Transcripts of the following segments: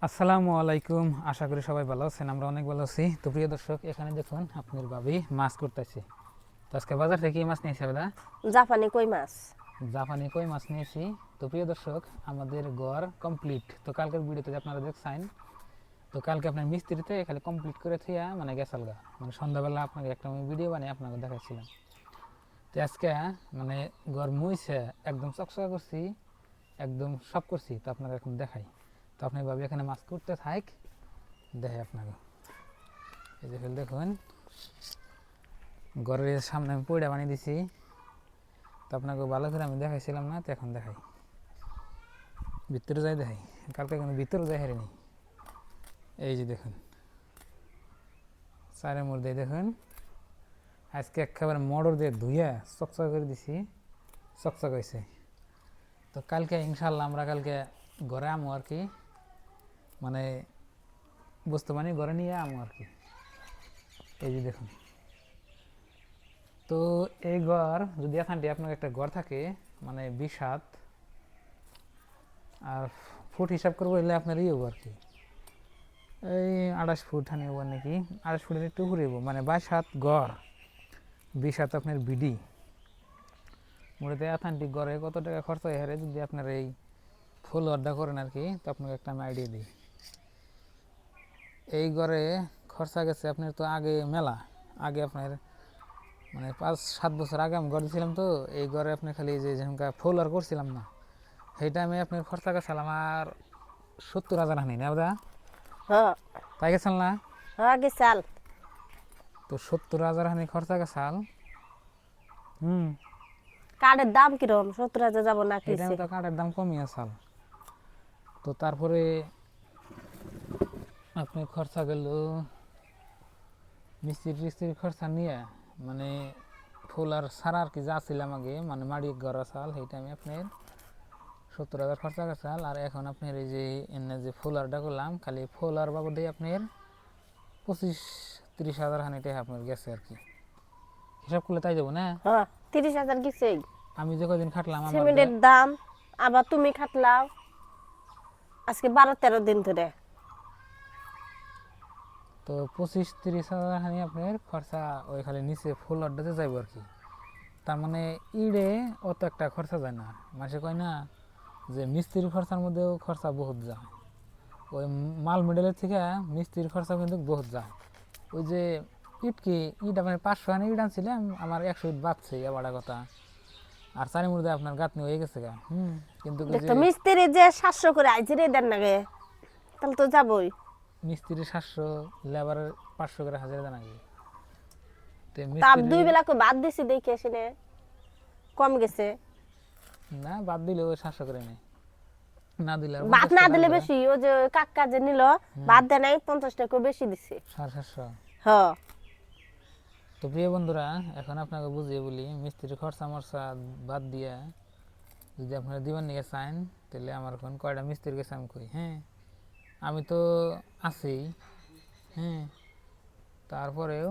আসসালামু আলাইকুম, আশা করি সবাই ভালো আছেন। আমরা অনেক ভালো আছি। তো প্রিয় দর্শক, এখানে দেখুন আপনার ভাবি মাছ করতেছে। তো আজকে বাজার থেকে কি মাছ নিয়েছে দাদা? জাপানি কই মাছ। জাপানি কই মাছ নিয়েছি। তো প্রিয় দর্শক, আমাদের ঘর কমপ্লিট। তো কালকের ভিডিওতে যে আপনারা দেখছেন, তো কালকে আপনার মিস্ত্রিতে খালি কমপ্লিট করে থিয়া মানে গেছাল গা, মানে সন্ধ্যাবেলা আপনাকে একটা ভিডিও বানিয়ে আপনাকে দেখাচ্ছিলাম। তো আজকে মানে ঘর মুইছে একদম চকচকা করছি, একদম সব করছি। তো আপনারা এখন দেখাই। তো আপনি ভাবি এখানে মাছ করতে থাক, দেখে আপনাকে। এই যে দেখুন, ঘরের সামনে আমি পয়ডা বানিয়ে দিছি। তো আপনাকে ভালো করে আমি দেখাইছিলাম না, তো এখন দেখাই। ভিতরে যাই দেখাই, কালকে কিন্তু ভিতরে যাই হারিনি। এই যে দেখুন, চারের মধ্যে দেখুন, আজকে একেবারে মোটর দিয়ে ধুইয়া চকচক করে দিছি, চকচক হয়েছে। তো কালকে ইনশাল্লাহ আমরা কালকে ঘরে আমো আর কি, মানে বস্তু বানিয়ে ঘরে নিয়ে আমো আর কি। এই যে দেখুন, তো এই ঘর যদি এখানটি আপনার একটা ঘর থাকে মানে 20 হাত, আর ফুট হিসাব করবো এলে আপনার ইয়ে আর কি এই 28 ফুট হানি হবো নাকি, 28 ফুটের একটু ঘুরেব, মানে 22 হাত ঘর, 20 হাত আপনার বিডি। মূলত এখানটি ঘরে কত টাকা খরচ হয় হারে যদি আপনার এই ফুল অর্ডার করেন আর কি, তো আপনাকে একটা আমি আইডিয়া দিই। এই ঘরে খরচা গেছে আপনার, তো আগে মেলা আগে আপনার মানে 5-7 বছর আগে আমি ঘর দিয়েছিলাম। তো এই ঘরে আপনি খালি যে যেমনকা ফুল আর করছিলাম না, সেই টাইমে আপনার খরচা গেছিল আমার 70,000 হানি না দাদা? হ্যাঁ তাই গেছিল না? হ্যাঁ গেছাল। তো 70,000 হানি খরচা গেছাল। কাঠের দাম কিরকম? 70,000 যাব না এই কিছে? টাইমে তো কাঠের দাম কমই আসাল। তো তারপরে আপনি খরচা গেল মিস্ত্রি টিস্ত্রির খরচা নিয়ে, মানে ফুল আর সারা আর কি যা ছিলাম আগে, মানে মাড়ি ঘর আসাল, সেই টাইমে আপনার 70,000 খরচা গেছাল। আর এখন আপনার এই যে এনে যে ফুল আরটা করলাম, খালি ফুল আর বাবদে আপনার 25-30 হাজার হানি টাকা আপনার গেছে আর কি। হিসাব করলে তাই যাবো না? হ্যাঁ 30,000 গেছে। আমি যে কদিন খাটলাম আমার সিমেন্টের দাম, আবার তুমি খাটলাও আজকে 12-13 দিন ধরে। তো 25-30 হাজার হানি আপনার খরচা ওই খালি নিচে ফুল আড্ডাতে যাইব আর কি। তার মানে ইড়ে অত একটা খরচা যায় না। মানুষে কয় না যে মিস্ত্রির খরচার মধ্যেও খরচা বহুত যায়, ওই মাল মেডেলের থেকে মিস্ত্রির খরচা কিন্তু বহুত যায়। ওই যে ইট কি ইট আপনার 500 হানি ইট আনছিলাম, আমার 100 ইট বাঁচছে এবার কথা। আর চারি মধ্যে আপনার গাঁথনি হয়ে গেছে গা। কিন্তু ওই যে দেখতো মিস্ত্রি যে 700 করে আইজিরে দেন না গে, তাহলে তো যাবই। মিস্ত্রি 700, লেবারের 500 করে হাজারে দেন আগে। তো তাপ মিস্ত্রি 2 বেলা কো বাদ দিছি দেখে এসে কম গেছে। না বাদ দিলে ওই 700 করে নেয়, না দিলে আর বাদ 50 না টাকা দিলে করে। বেশি, ও যে কাকা যে নিল বাদ দেয় নাই, 50 টাকা বেশি দিছে। 750। হ্যাঁ তো প্রিয় বন্ধুরা, এখন আপনাকে বুঝিয়ে বলি, মিস্ত্রির খরচা মরচা বাদ দিয়া যদি আপনারা দিবার নিয়ে চান, তাহলে আমার এখন কয়টা মিস্ত্রির কাছে আমি কই। হ্যাঁ, আমি তো আছি। হ্যাঁ, তারপরেও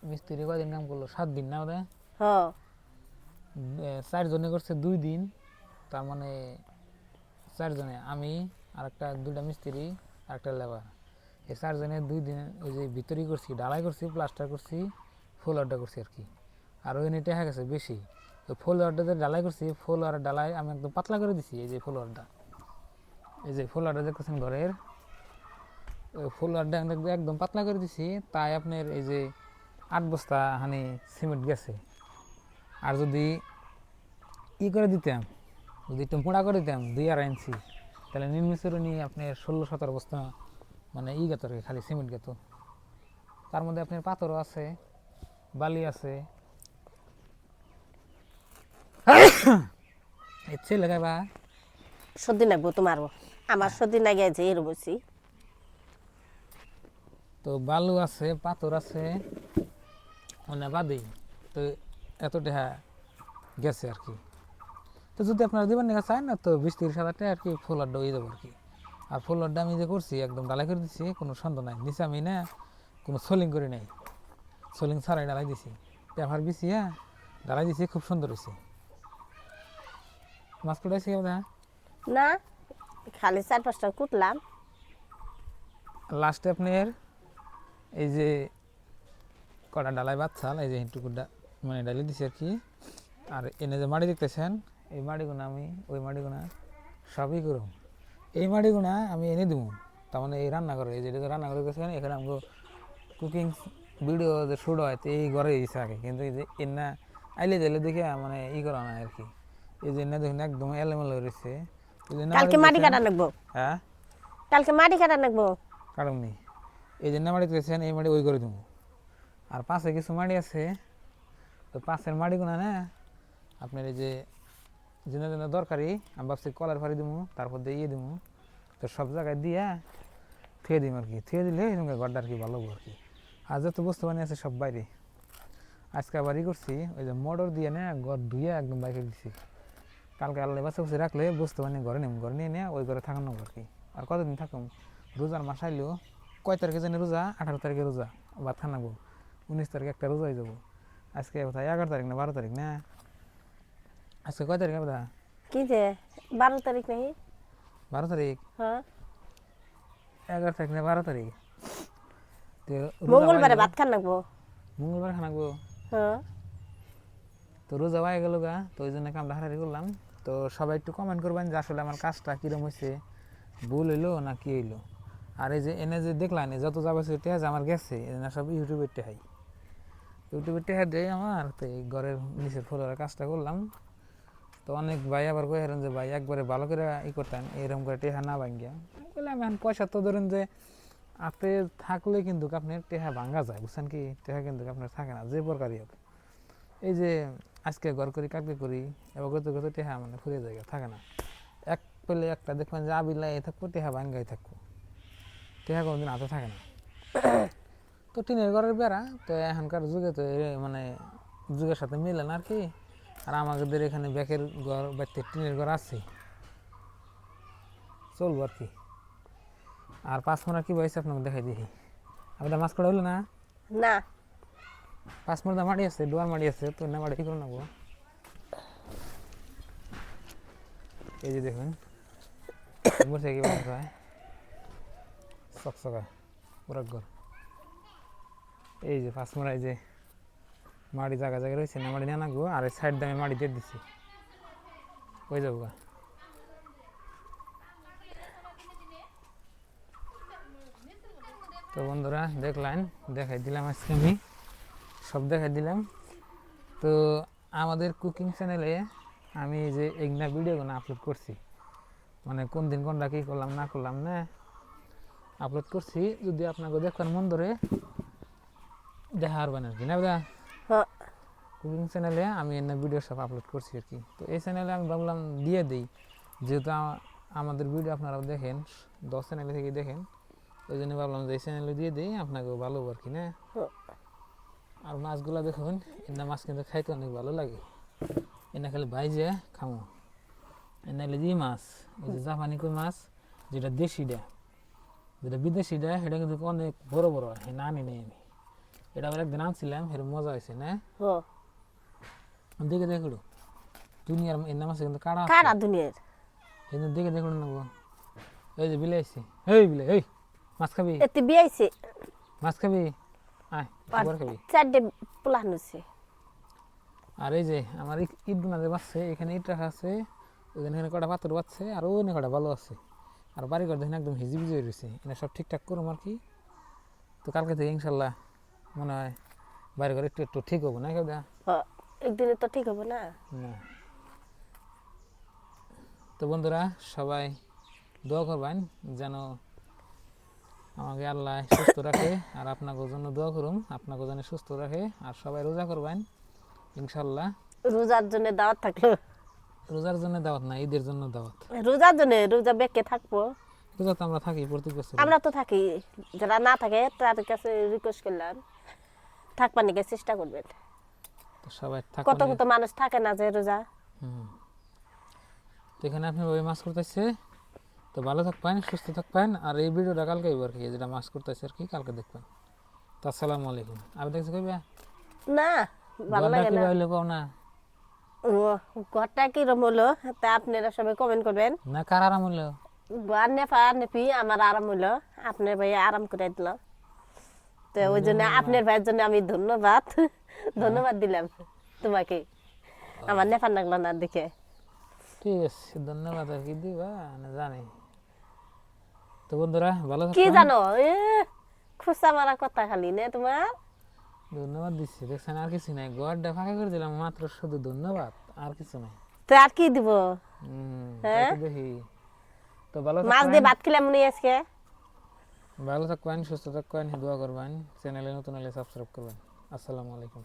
মিস্ত্রি কদিন কাম করলো? 7 দিন না ওরা? হ্যাঁ 4 জনে করছে 2 দিন। তার মানে 4 জনে, আমি আর একটা 2টা মিস্ত্রি আর একটা লেবার, এই 4 জনে 2 দিন ওই যে ভিতরেই করছি, ঢালাই করছি, প্লাস্টার করছি, ফুল আড্ডা করছি আর কি। আর ওই নিয়ে টাকা গেছে বেশি। তো ফুল আড্ডাতে ঢালাই করছি, ফুল আর ঢালাই আমি একদম পাতলা করে দিছি। এই যে ফুল আড্ডা, এই যে ফুল আড্ডা দেখতেছেন ঘরের, ওই ফুল আড্ডা একদম পাতলা করে দিছি। তাই আপনার এই যে 8 বস্তা হানি সিমেন্ট গেছে। আর যদি ই করে দিতাম, যদি একটু মোড়া করে দিতাম 2.5 ইঞ্চি, তাহলে নির্মিচুরি নিয়ে আপনার 16-17 বস্তা মানে ই গেত আর কি, খালি সিমেন্ট গেত। তার মধ্যে আপনার পাথরও আছে, বালি আছে। ইচ্ছে লাগাইবা? সর্দি লাগবো তোমার, আমার সর্দি লাগে যে এর বসি। তো বালু আছে, পাথর আছে, মানে বাদেই তো এত টাকা গেছে আর কি। তো যদি আপনারা দিবেন না চান না, তো 20-30 হাজার টাকা আর কি ফুল আড্ডা হয়ে যাবো আর কি। আর ফুল আড্ডা আমি যে করছি একদম ডালাই করে দিচ্ছি, কোনো সন্দেহ নাই। নিচে আমি না কোনো সোলিং করে নাই, সোলিং ছাড়াই ডালাই দিছি, পেপার বিছি, হ্যাঁ ডালাই দিছি, খুব সুন্দর হয়েছে। মাছ পড়াইছি না? না খালি 4-5টা কুটলাম। লাস্টে আপনার এই যে কটা ডালাই ভাত চাল এই যে এইটুকু মানে ডালি দিছি আর কি। আর এনে যে মাটি দেখতেছেন এই মাটিগুনা আমি ওই মাটিগুনা সবই করব। এই মাটিগুনা আমি এনে দিব, তার মানে এই রান্নাঘরে এই যেটা রান্নাঘরে গেছেন এখানে আমাকে কুকিং ভিডিও যে শুট হয় তো এই ঘরে ইচ্ছা আগে, কিন্তু এই যে এনা আইলে দিলে দেখে মানে ই করা না আর কি। এই যে এনে দেখুন একদম এলোমেলো রয়েছে। কালকে মাটি কাটা লাগবো। হ্যাঁ কালকে মাটি কাটা লাগবো। কারণই এই যে মাটি দেখতেছেন এই মাটি ওই করে দেবো। আর পাশে কিছু মাটি আছে, তো পাশের মাটিগুলো না আপনার এই যে যেন যেন দরকারি আমি ভাবছি কলার ফাড়ি দিব, তারপর দিয়ে ইয়ে দিব, তো সব জায়গায় দিয়া থুয়ে দিম আর কি। থুয়ে দিলে এরকম ঘরটা আর কি ভালো হবো আর কি। আর যত বস্তু বানিয়ে আছে সব বাইরে। আজকে আবার ই করছি ওই যে মোটর দিয়ে না ঘর ধুয়ে একদম বাইকে দিছি। কালকে আল্লাহ বাসা বসে রাখলে বস্তু বানিয়ে ঘরে নেব, ঘরে নিয়ে ওই ঘরে থাকানো আর কি। আর কতদিন থাকুম, রোজার মাস আইলেও কয় তারিখে জানি রোজা, 18 তারিখে রোজা ভাত খানাবো, 19 তারিখে একটা রোজা হয়ে যাবো। আজকে কোথায় 11 তারিখ না 12 তারিখ না, আজকে কয় তারিখ আপনার? কি যে 12 তারিখ নাকি? 12 তারিখ। হ্যাঁ 11 তারিখ না 12 তারিখ? তো মঙ্গলবারে ভাত খান লাগবো। মঙ্গলবার খানাবো। হ্যাঁ তো রোজা হয়ে গেল গা, তো ওই জন্য কামটা হারারি করলাম। তো সবাই একটু কমেন্ট করবেন যে আসলে আমার কাজটা কীরকম হয়েছে, ভুল হইলো না কি হইলো। আর এই যে এনে যে দেখলাম যত যাবে টেহা যে আমার গেছে এনে সব ইউটিউবের টেহাই, ইউটিউবের টেহা দিয়ে আমার তো এই ঘরের নিচের ফ্লোরের কাজটা করলাম। তো অনেক ভাই আবার কয়ে হেরেন যে ভাই একবারে ভালো করে ই করতেন এরকম করে টেহা না ভাঙ্গিয়া। বললাম এখন পয়সা তো ধরেন যে হাতে থাকলে কিন্তু আপনার টেহা ভাঙ্গা যায়, বুঝছেন কি? টেহা কিন্তু আপনার থাকে না যে প্রকারই হোক। এই যে আজকে ঘর করি কালকে করি এবার করতে করতে টেহা মানে ফুরে যায় থাকে না। এক পেলে একটা দেখবেন যে আবিল্লাই থাকবো টেহা ভাঙ্গাই থাকবো, টেহা কোনোদিন হাতে থাকে না। তো টিনের ঘরের বেড়া তো এখনকার যুগে তো মানে যুগের সাথে মিলে না আর কি। আর আমাদের এখানে ব্যাকের ঘর বাড়িতে টিনের ঘর আছে, চলবো আর কি। আর 5 মিনিট কি বয়সে আপনাকে দেখাই দিই। আপনার মাছ করা হলো না? না 5 মিনিট মাটি আছে, ডোয়ার মাটি আছে, তো না মাটি কি করে নেবো। এই যে দেখুন বসে কি বানাতে হয় চকচকা পুরা ঘর। এই যে 5 মিনিট এই যে মাটি জায়গা জায়গায় রয়েছে না, মাটি নিয়ে নাগবো। আর সাইড দামে মাটি দিয়ে দিচ্ছি হয়ে যাবো গা। তো বন্ধুরা দেখলেন দেখাই দিলাম আজকে আমি সব দেখাই দিলাম। তো আমাদের কুকিং চ্যানেলে আমি যে এগনা ভিডিওগুলো আপলোড করছি, মানে কোন দিন কোনটা কী করলাম না করলাম না আপলোড করছি, যদি আপনাকে দেখবেন মন ধরে দেখা পারবেন আর কি না দাদা। হ্যাঁ কুকিং চ্যানেলে আমি এনে ভিডিও সব আপলোড করছি আর কি। তো এই চ্যানেলে আমি ভাবলাম দিয়ে দিই, যেহেতু আমাদের ভিডিও আপনারাও দেখেন 10 চ্যানেলে থেকে দেখেন, ওই জন্য ভাবলাম যে এই চ্যানেলে দিয়ে দিই আপনাকেও ভালো আর কি না। আর মাছগুলো দেখুন এনে মাছ কিন্তু খাইতে অনেক ভালো লাগে, এনে খালি ভাইজে খামো। এনে হলে যে মাছ ওই যে জাপানি কই মাছ যেটা দেশিটা, যেটা বিদেশিটা সেটা কিন্তু অনেক বড় বড় হয়, না আনি নেই আমি। এটা আবার একদিন আনছিলাম সেটা মজা হয়েছে না। দেখে দেখো দুনিয়ার এনে মাছ কিন্তু কাড়া কারা দুনিয়ার কিন্তু দেখে দেখো নেবো। এই যে বিলে আসছি, এই বিলে এই মাছ খাবি, এতে বিয়াইছে মাছ খাবি আয় খাবার খাবি। 4টে প্লান হচ্ছে। আর এই যে আমার ঈদ না যে বাচ্চে এখানে ইট রাখা আছে, ওইখানে এখানে কটা পাথর বাচ্চে আর ওখানে কটা ভালো আছে। আর বাড়ি ঘর দেখেন একদম হিজি ভিজি রয়েছে, এটা সব ঠিকঠাক করুম আর কি। তো কালকে থেকে ইনশাল্লাহ মনে হয় বাড়ি ঘর একটু একটু ঠিক হবো না কেউ দা। একদিনে তো ঠিক হবে না। না তো বন্ধুরা সবাই দোয়া করবেন যেন আমাকে আল্লাহ সুস্থ রাখে, আর আপনাকে জন্য দোয়া করুন আপনাকে যেন সুস্থ রাখে। আর সবাই রোজা করবেন ইনশাল্লাহ। রোজার জন্য দাওয়াত থাকলো। রোজার জন্য দাওয়াত না, ঈদের জন্য দাওয়াত। রোজার জন্য রোজা বেঁকে থাকবো। রোজা তো আমরা থাকি প্রত্যেক বছর। আমরা তো থাকি, যারা না থাকে তাদের কাছে রিকোয়েস্ট করলাম থাকবার নাকি চেষ্টা করবেন। তো সবাই কত কত মানুষ থাকে না যে রোজা। তো এখানে আপনি ওই মাছ করতেছে, তো ভালো থাকবেন সুস্থ থাকবেন। আর এই ভিডিওটা কালকে আর কি যেটা মাছ করতেছে আর কি কালকে দেখবেন। তো আসসালামু আলাইকুম। আপনি দেখছি কইবা না ভালো লাগে না। হইলো কও না ঘরটা কিরম হলো তা আপনারা সবাই কমেন্ট করবেন। না কার আরাম হইলো আর নেপা নেপি আমার আরাম হইলো আপনার ভাই আরাম করে দিল তো ওই জন্য আপনার ভাইয়ের জন্য আমি ধন্যবাদ দিলাম তোমাকে আমার নেপা লাগলো না দেখে ঠিক আছে ধন্যবাদ আর কি দিবা না জানি তো বন্ধুরা ভালো কি থাকবেন জানো খুচা মারা কথা খালি নে তোমার ধন্যবাদ দিচ্ছি দেখছেন আর কিছু নাই ঘরটা ফাঁকা করে দিলাম মাত্র শুধু ধন্যবাদ আর কিছু নাই তো আর কি দিব তাই তো দেখি তো ভালো মাছ দিয়ে থাকবেন ভাত খেলাম নি আজকে ভালো থাকবেন সুস্থ থাকবেন দোয়া করবেন চ্যানেলে নতুন হলে সাবস্ক্রাইব করবেন আসসালামু আলাইকুম